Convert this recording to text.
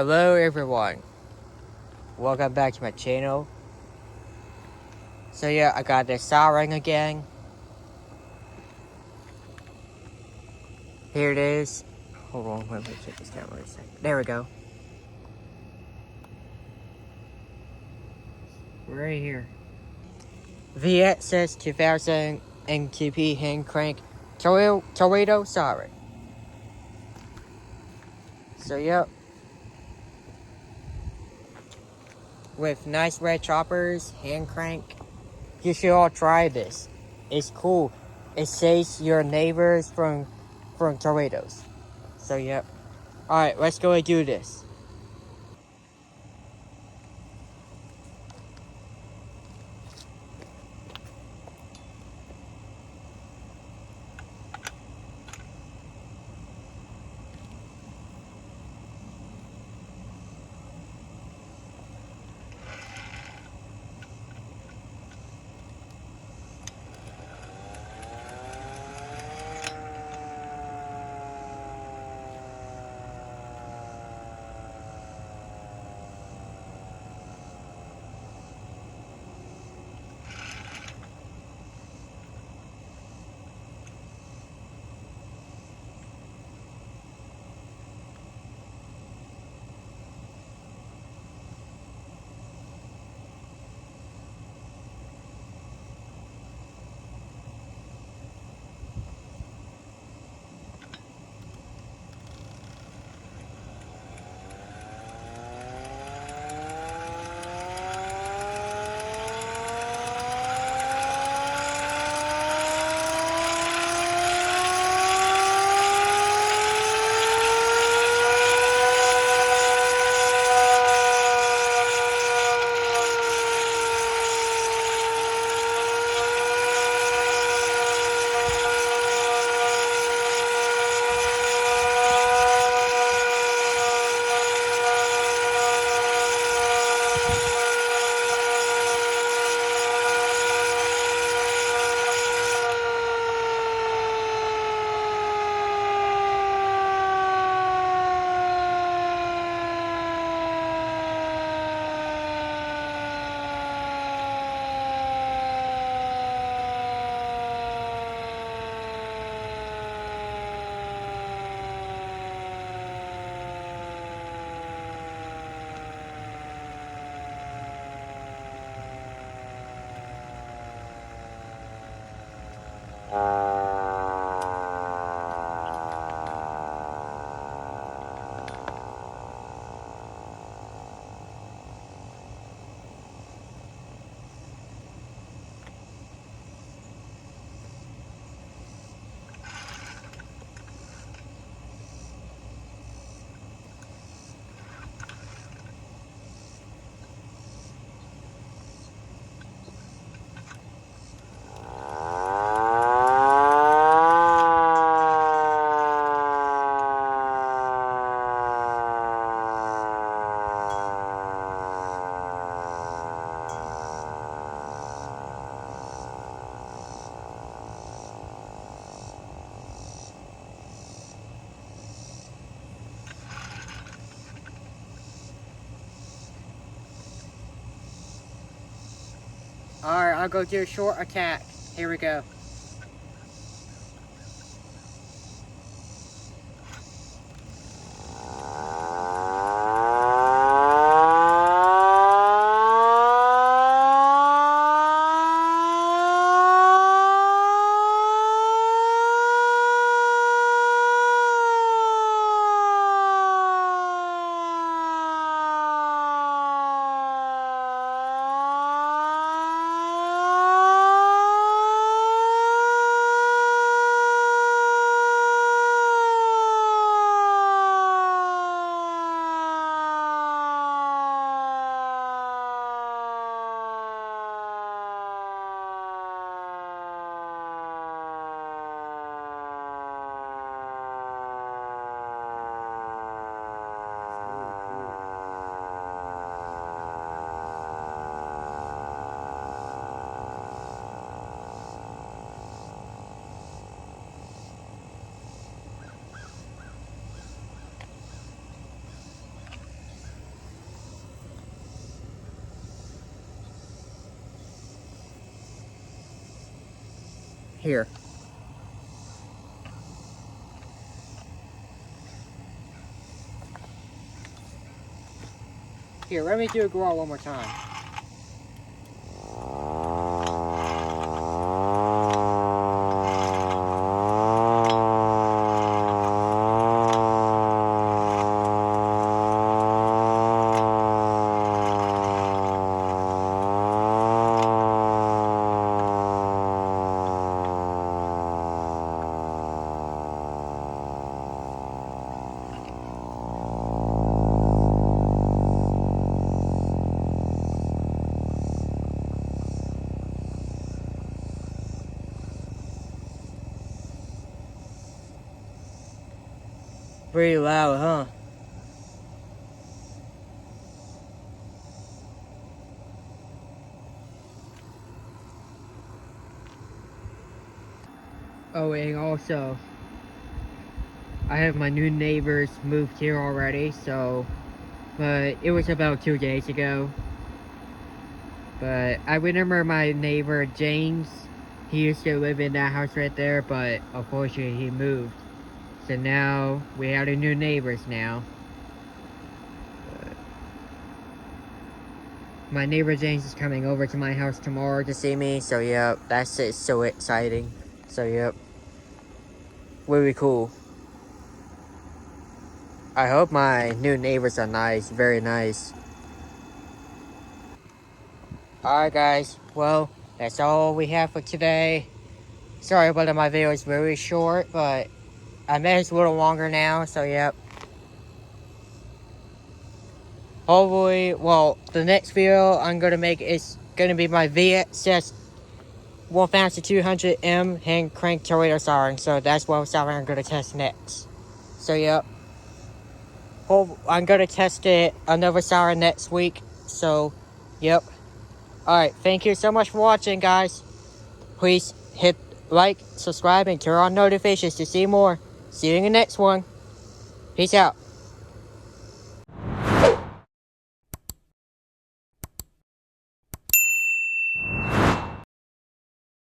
Hello everyone, welcome back to my channel. So yeah, I got the Siren again. Here it is. Hold on, let me check this camera a second. There we go. Right here. VXS-2000MTP hand crank Tornado Siren. So yep. With nice red choppers, hand crank. You should all try this. It's cool. It saves your neighbors from tornadoes. So yep. Alright, let's go and do this. Alright, I'll go do a short attack. Here we go. Here. Here, let me do a growl one more time. Pretty loud, huh? Oh, and also, I have my new neighbors moved here already, so, but it was about 2 days ago. But I remember my neighbor James, he used to live in that house right there, but unfortunately he moved. So now we have the new neighbors now. My neighbor James is coming over to my house tomorrow to see me, so yep, that's it, so exciting. So yep, really cool. I hope my new neighbors are nice, very nice. Alright guys, well, that's all we have for today. Sorry about my video is very short, but I made it a little longer now, so yep. Hopefully, well, the next video I'm gonna make is gonna be my VXS-2000M hand crank tornado siren. So that's what siren I'm gonna test next. So yep. I'm gonna test it another siren next week. So yep. Alright, thank you so much for watching, guys. Please hit like, subscribe, and turn on notifications to see more. See you in the next one. Peace out.